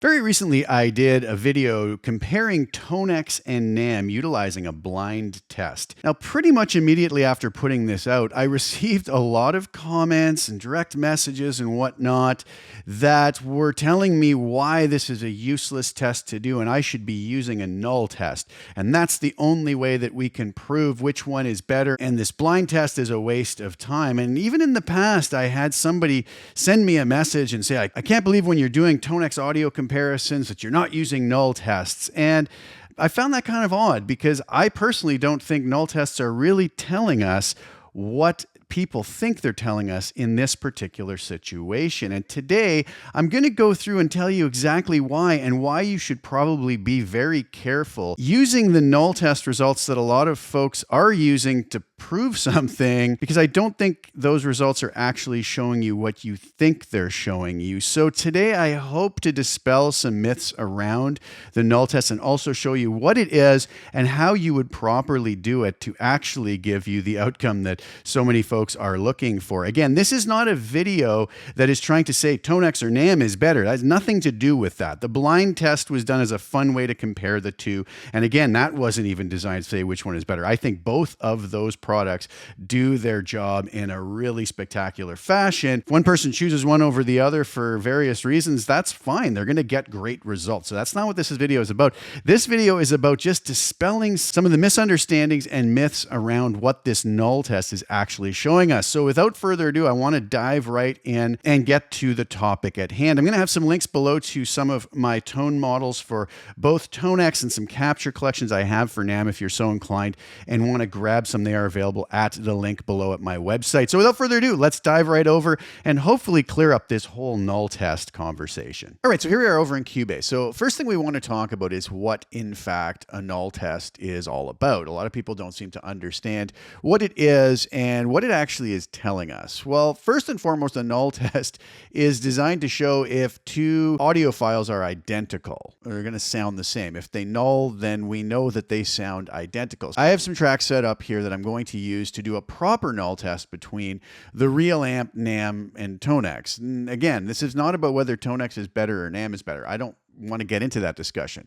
Very recently, I did a video comparing Tonex and N.A.M utilizing a blind test. Now, pretty much immediately after putting this out, I received a lot of comments and direct messages and whatnot that were telling me why this is a useless test to do and I should be using a null test. And that's the only way that we can prove which one is better. And this blind test is a waste of time. And even in the past, I had somebody send me a message and say, I can't believe when you're doing Tonex audio comparisons that you're not using null tests. And I found that kind of odd because I personally don't think null tests are really telling us what people think they're telling us in this particular situation. And today, I'm going to go through and tell you exactly why and why you should probably be very careful using the null test results that a lot of folks are using to prove something, because I don't think those results are actually showing you what you think they're showing you. So today, I hope to dispel some myths around the null test and also show you what it is and how you would properly do it to actually give you the outcome that so many folks are looking for. Again, this is not a video that is trying to say Tonex or N.A.M is better. That has nothing to do with that. The blind test was done as a fun way to compare the two. And again, that wasn't even designed to say which one is better. I think both of those products do their job in a really spectacular fashion. If one person chooses one over the other for various reasons, that's fine. They're going to get great results. So that's not what this video is about. This video is about just dispelling some of the misunderstandings and myths around what this null test is actually showing us. So without further ado, I want to dive right in and get to the topic at hand. I'm going to have some links below to some of my tone models for both Tonex and some capture collections I have for N.A.M if you're so inclined and want to grab some. They are available at the link below at my website. So without further ado, let's dive right over and hopefully clear up this whole null test conversation. All right, so here we are over in Cubase. So first thing we want to talk about is what, in fact, a null test is all about. A lot of people don't seem to understand what it is and what it actually is telling us. Well, first and foremost, a null test is designed to show if two audio files are identical. They're going to sound the same. If they null, then we know that they sound identical. I have some tracks set up here that I'm going to use to do a proper null test between the real amp, N.A.M, and Tonex. And again, this is not about whether Tonex is better or N.A.M is better. I don't want to get into that discussion.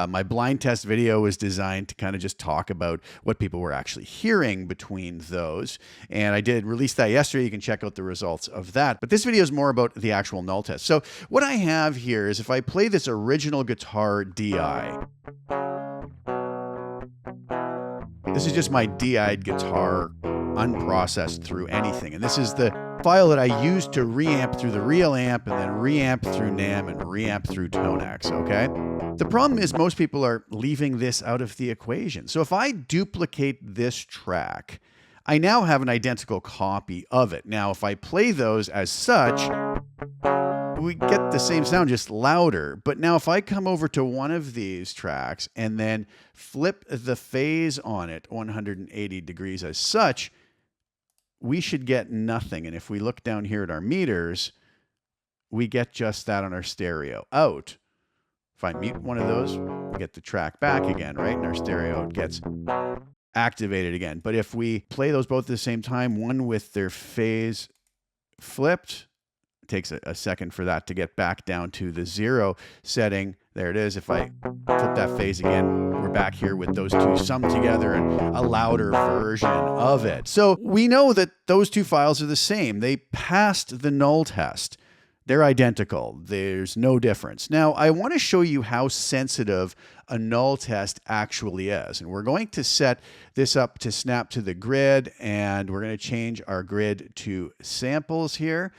My blind test video was designed to kind of just talk about what people were actually hearing between those. And I did release that yesterday. You can check out the results of that. But this video is more about the actual null test. So what I have here is if I play this original guitar DI, this is just my DI'd guitar unprocessed through anything. And this is the file that I used to reamp through the real amp and then reamp through N.A.M and reamp through Tonex, okay? The problem is most people are leaving this out of the equation. So if I duplicate this track, I now have an identical copy of it. Now, if I play those as such, we get the same sound, just louder. But now if I come over to one of these tracks and then flip the phase on it 180 degrees as such, we should get nothing. And if we look down here at our meters, we get just that on our stereo out. If I mute one of those, we get the track back again, right? And our stereo gets activated again. But if we play those both at the same time, one with their phase flipped, it takes a second for that to get back down to the 0 setting. There it is. If I flip that phase again, we're back here with those two summed together and a louder version of it. So we know that those two files are the same. They passed the null test. They're identical. There's no difference. Now, I want to show you how sensitive a null test actually is. And we're going to set this up to snap to the grid, and we're going to change our grid to samples here.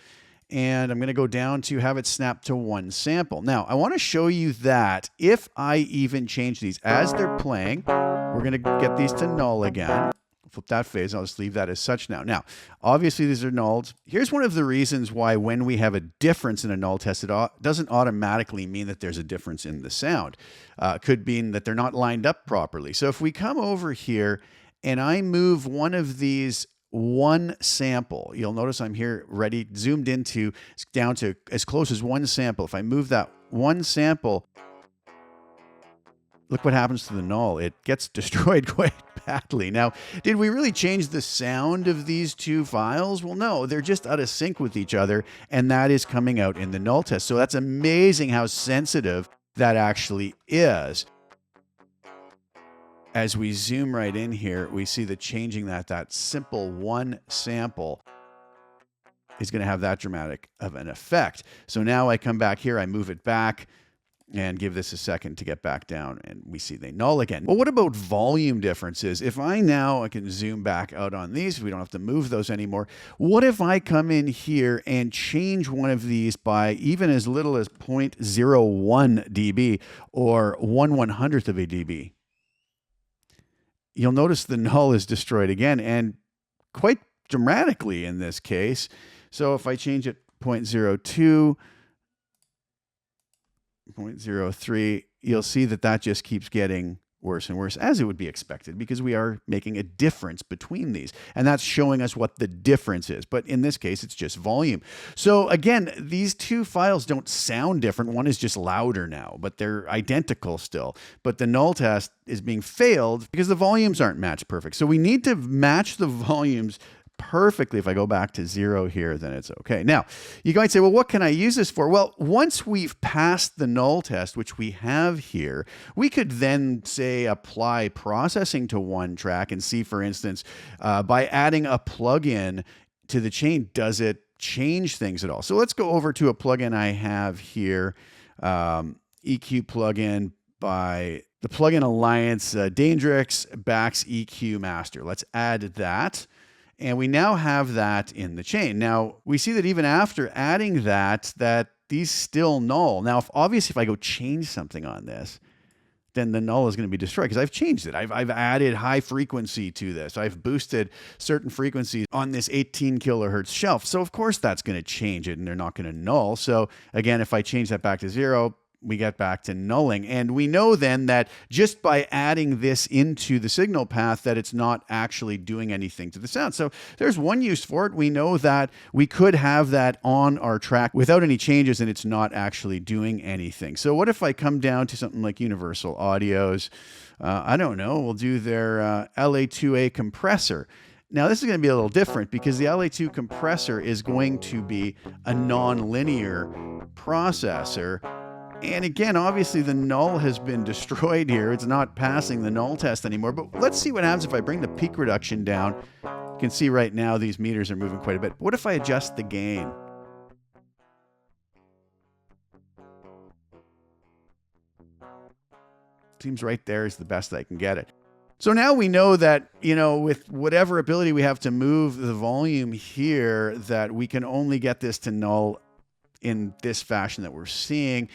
And I'm going to go down to have it snap to one sample. Now, I want to show you that if I even change these as they're playing, we're going to get these to null again. Flip that phase. I'll just leave that as such now. Now, obviously, these are nulls. Here's one of the reasons why when we have a difference in a null test, it doesn't automatically mean that there's a difference in the sound. Could mean that they're not lined up properly. So if we come over here and I move one of these one sample, you'll notice I'm here ready, zoomed into, down to as close as one sample. If I move that one sample, look what happens to the null. It gets destroyed quite badly. Now, did we really change the sound of these two files? Well, no, they're just out of sync with each other, and that is coming out in the null test. So that's amazing how sensitive that actually is. As we zoom right in here, we see that changing that simple one sample is going to have that dramatic of an effect. So now I come back here, I move it back, and give this a second to get back down, and we see they null again. Well, what about volume differences? If I can zoom back out on these, we don't have to move those anymore. What if I come in here and change one of these by even as little as 0.01 dB or 1/100th of a dB? You'll notice the null is destroyed again, and quite dramatically in this case. So if I change it 0.02, 0.03, you'll see that just keeps getting worse and worse, as it would be expected, because we are making a difference between these. And that's showing us what the difference is. But in this case, it's just volume. So again, these two files don't sound different. One is just louder now, but they're identical still. But the null test is being failed because the volumes aren't matched perfect. So we need to match the volumes perfectly. If I go back to 0 here, then it's okay. Now, you might say, well, what can I use this for? Well, once we've passed the null test, which we have here, we could then say apply processing to one track and see, for instance, by adding a plugin to the chain, does it change things at all? So let's go over to a plugin I have here, EQ plugin by the Plugin Alliance, Dandrix Bax EQ Master. Let's add that. And we now have that in the chain. Now, we see that even after adding that these still null. Now, obviously, if I go change something on this, then the null is going to be destroyed because I've changed it. I've added high frequency to this. I've boosted certain frequencies on this 18 kilohertz shelf. So, of course, that's going to change it, and they're not going to null. So, again, if I change that back to 0, we get back to nulling. And we know then that just by adding this into the signal path that it's not actually doing anything to the sound. So there's one use for it. We know that we could have that on our track without any changes and it's not actually doing anything. So what if I come down to something like Universal Audio's, I don't know, we'll do their LA2A compressor. Now, this is going to be a little different because the LA2 compressor is going to be a non-linear processor. And again, obviously the null has been destroyed here. It's not passing the null test anymore. But let's see what happens if I bring the peak reduction down. You can see right now these meters are moving quite a bit. What if I adjust the gain? Seems right there is the best I can get it. So now we know that, with whatever ability we have to move the volume here, that we can only get this to null in this fashion that we're seeing.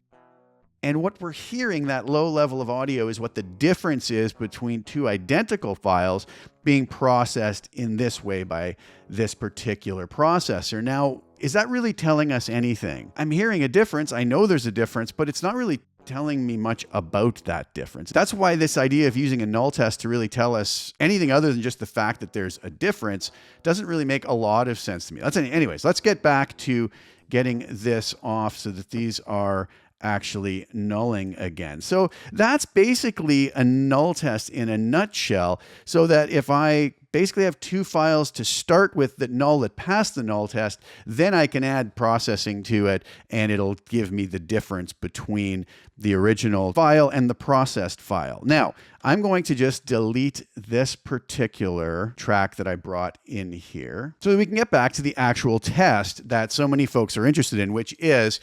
And what we're hearing, that low level of audio, is what the difference is between two identical files being processed in this way by this particular processor. Now, is that really telling us anything? I'm hearing a difference. I know there's a difference, but it's not really telling me much about that difference. That's why this idea of using a null test to really tell us anything other than just the fact that there's a difference doesn't really make a lot of sense to me. Anyways, let's get back to getting this off so that these are actually nulling again. So that's basically a null test in a nutshell, so that if I basically have two files to start with that null that pass the null test, then I can add processing to it and it'll give me the difference between the original file and the processed file. Now, I'm going to just delete this particular track that I brought in here so that we can get back to the actual test that so many folks are interested in, which is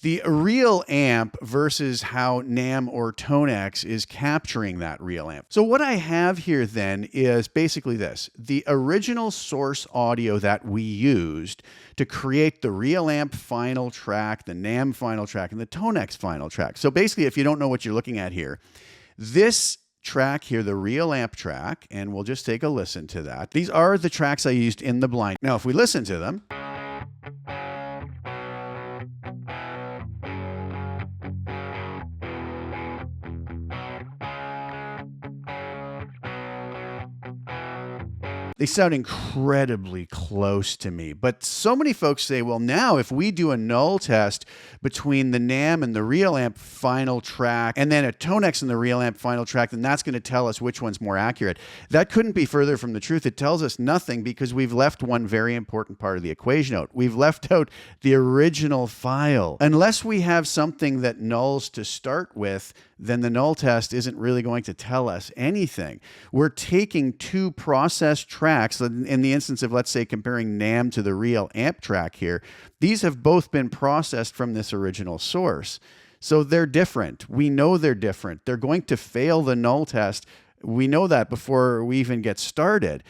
the real amp versus how N.A.M or Tonex is capturing that real amp. So what I have here then is basically this: the original source audio that we used to create the real amp final track, the N.A.M final track, and the Tonex final track. So basically, if you don't know what you're looking at here, this track here, the real amp track, and we'll just take a listen to that. These are the tracks I used in the blind. Now, if we listen to them, They sound incredibly close to me. But so many folks say, well, now if we do a null test between the NAM and the real amp final track, and then a Tonex and the real amp final track, then that's going to tell us which one's more accurate. That couldn't be further from the truth. It tells us nothing because we've left one very important part of the equation out. We've left out the original file. Unless we have something that nulls to start with, then the null test isn't really going to tell us anything. We're taking two processed tracks. In the instance of, let's say, comparing NAM to the real amp track here, these have both been processed from this original source. So they're different. We know they're different. They're going to fail the null test. We know that before we even get started.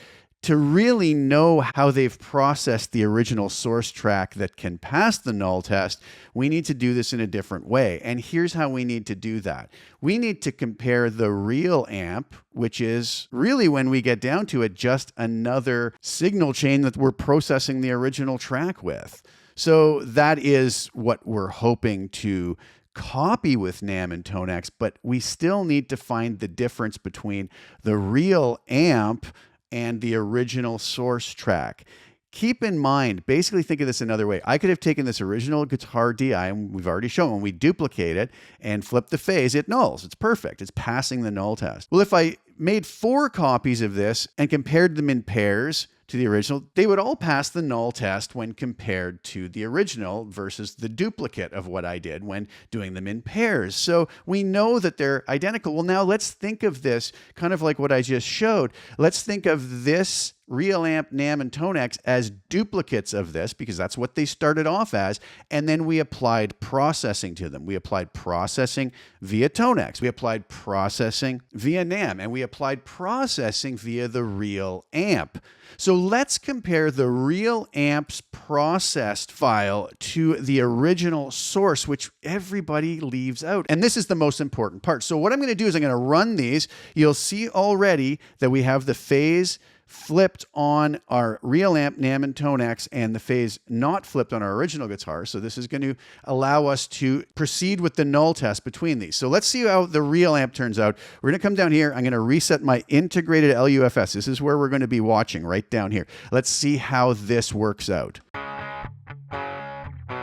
To really know how they've processed the original source track that can pass the null test, we need to do this in a different way. And here's how we need to do that. We need to compare the real amp, which is really, when we get down to it, just another signal chain that we're processing the original track with. So that is what we're hoping to copy with NAM and Tonex, but we still need to find the difference between the real amp and the original source track. Keep in mind, basically think of this another way. I could have taken this original guitar DI, and we've already shown when we duplicate it and flip the phase, it nulls. It's perfect. It's passing the null test. Well, if I made 4 copies of this and compared them in pairs to the original, they would all pass the null test when compared to the original versus the duplicate of what I did when doing them in pairs. So we know that they're identical. Well, now let's think of this kind of like what I just showed. Let's think of this real amp, NAM, and Tonex as duplicates of this, because that's what they started off as, and then we applied processing to them. We applied processing via Tonex, we applied processing via NAM, and we applied processing via the real amp. So let's compare the real amp's processed file to the original source, which everybody leaves out. And this is the most important part. So what I'm going to do is I'm going to run these. You'll see already that we have the phase flipped on our real amp, NAM, and Tonex, and the phase not flipped on our original guitar. So this is going to allow us to proceed with the null test between these. So let's see how the real amp turns out. We're going to come down here. I'm going to reset my integrated LUFS. This is where we're going to be watching, right down here. Let's see how this works out.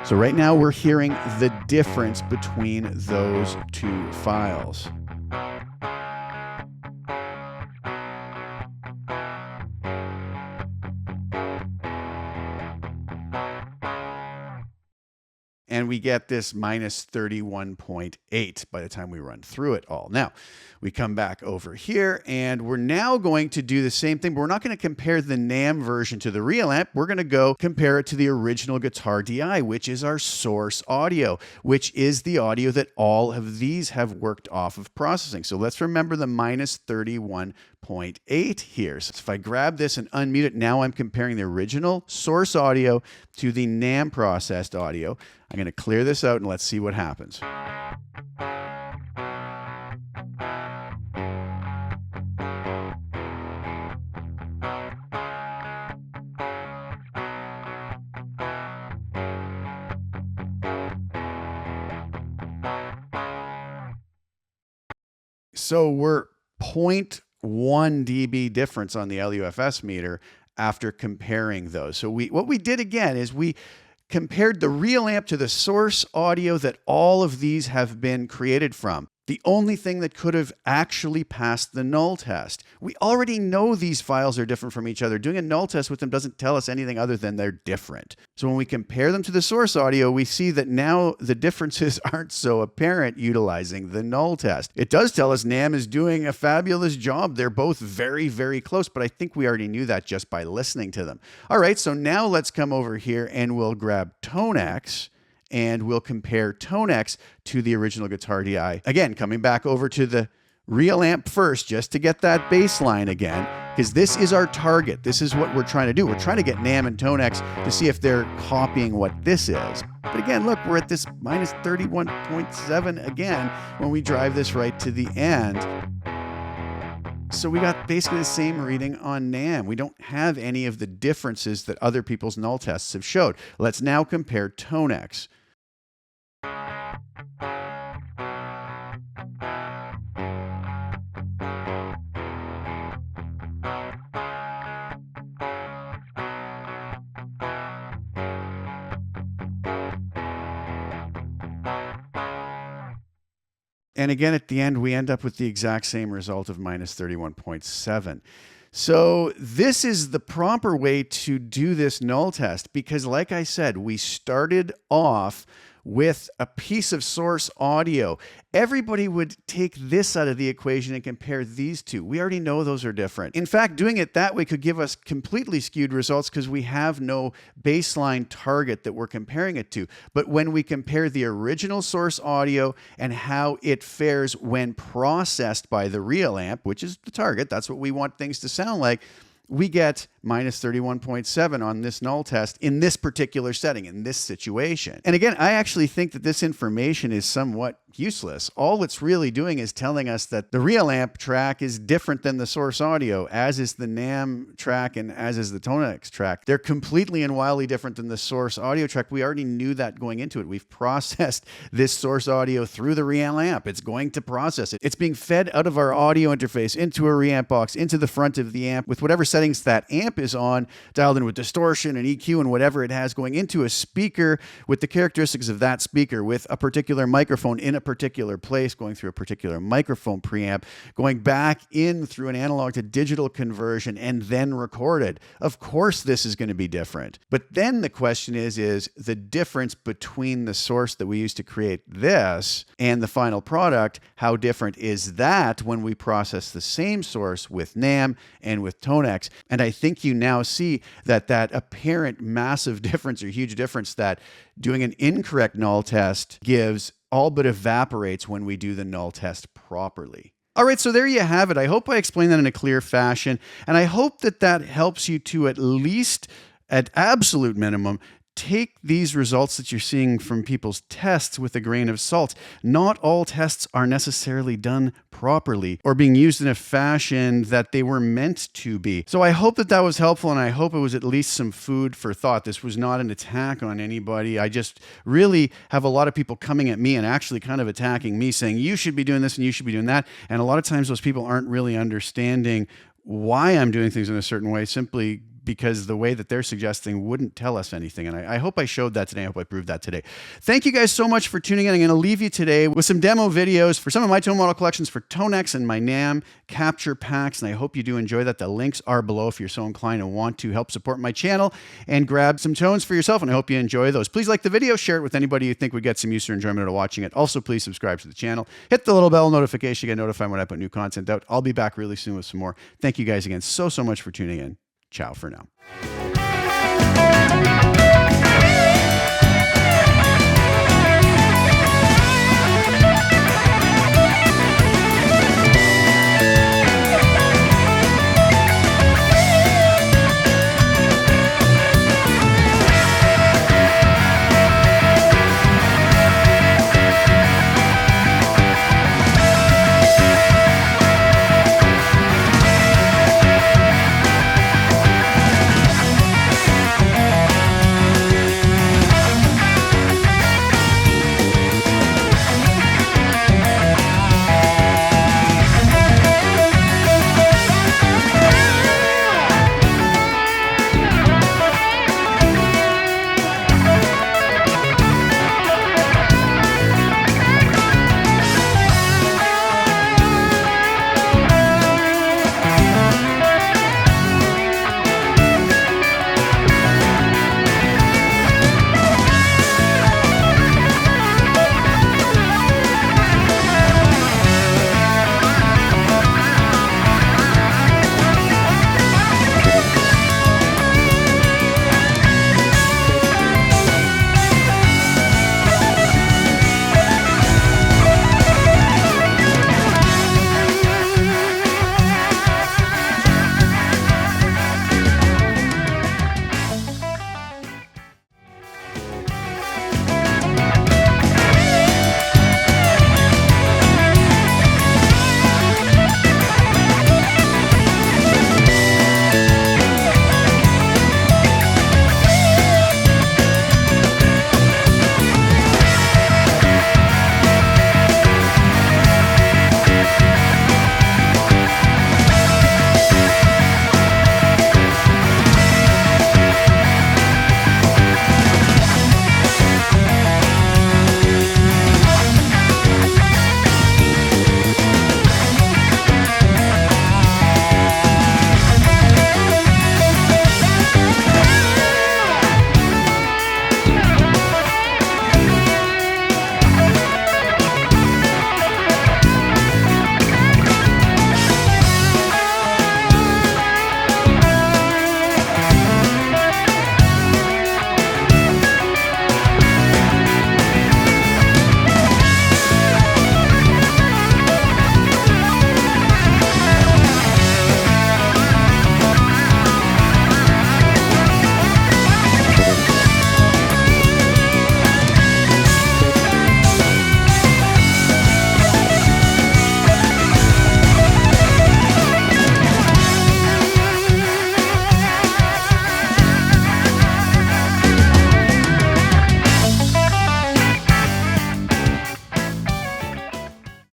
So right now we're hearing the difference between those two files. And we get this minus 31.8 by the time we run through it all. Now, we come back over here, and we're now going to do the same thing, but we're not going to compare the NAM version to the real amp. We're going to go compare it to the original guitar DI, which is our source audio, which is the audio that all of these have worked off of processing. So let's remember the minus 31.8 here. So if I grab this and unmute it, now I'm comparing the original source audio to the NAM processed audio. I'm going to clear this out and let's see what happens. So we're 0.1 dB difference on the LUFS meter after comparing those. So what we did again is we compared the real amp to the source audio that all of these have been created from. The only thing that could have actually passed the null test. We already know these files are different from each other. Doing a null test with them doesn't tell us anything other than they're different. So when we compare them to the source audio, we see that now the differences aren't so apparent utilizing the null test. It does tell us NAM is doing a fabulous job. They're both very, very close, but I think we already knew that just by listening to them. All right, so now let's come over here and we'll grab Tonex, and we'll compare Tonex to the original guitar DI. Again, coming back over to the real amp first, just to get that bass line again, because this is our target. This is what we're trying to do. We're trying to get NAM and Tonex to see if they're copying what this is. But again, look, we're at this minus 31.7 again when we drive this right to the end. So we got basically the same reading on NAM. We don't have any of the differences that other people's null tests have showed. Let's now compare Tonex. And again, at the end, we end up with the exact same result of minus 31.7. So this is the proper way to do this null test because, like I said, we started off with a piece of source audio. Everybody would take this out of the equation and compare these two. We already know those are different. In fact, doing it that way could give us completely skewed results because we have no baseline target that we're comparing it to. But when we compare the original source audio and how it fares when processed by the real amp, which is the target, that's what we want things to sound like, we get minus 31.7 on this null test in this particular setting, in this situation. And again, I actually think that this information is somewhat useless. All it's really doing is telling us that the real amp track is different than the source audio, as is the NAMM track and as is the Tonex track. They're completely and wildly different than the source audio track. We already knew that going into it. We've processed this source audio through the real amp. It's going to process it. It's being fed out of our audio interface into a reamp box, into the front of the amp with whatever settings that amp is on, dialed in with distortion and EQ and whatever it has, going into a speaker with the characteristics of that speaker, with a particular microphone in a particular place, going through a particular microphone preamp, going back in through an analog to digital conversion and then recorded. Of course, this is going to be different. But then the question is the difference between the source that we used to create this and the final product, how different is that when we process the same source with NAMM and with Tonex? And I think you now see that apparent massive difference or huge difference that doing an incorrect null test gives all but evaporates when we do the null test properly. All right, so there you have it. I hope I explained that in a clear fashion, and I hope that helps you to at least, at absolute minimum, take these results that you're seeing from people's tests with a grain of salt. Not all tests are necessarily done properly or being used in a fashion that they were meant to be. So I hope that was helpful, and I hope it was at least some food for thought. This was not an attack on anybody. I just really have a lot of people coming at me and actually kind of attacking me, saying you should be doing this and you should be doing that. And a lot of times those people aren't really understanding why I'm doing things in a certain way, simply because the way that they're suggesting wouldn't tell us anything. And I hope I showed that today. I hope I proved that today. Thank you guys so much for tuning in. I'm going to leave you today with some demo videos for some of my tone model collections for Tonex and my NAMM capture packs. And I hope you do enjoy that. The links are below if you're so inclined and want to help support my channel and grab some tones for yourself. And I hope you enjoy those. Please like the video, share it with anybody you think would get some use or enjoyment out of watching it. Also, please subscribe to the channel. Hit the little bell notification to get notified when I put new content out. I'll be back really soon with some more. Thank you guys again so much for tuning in. Ciao for now.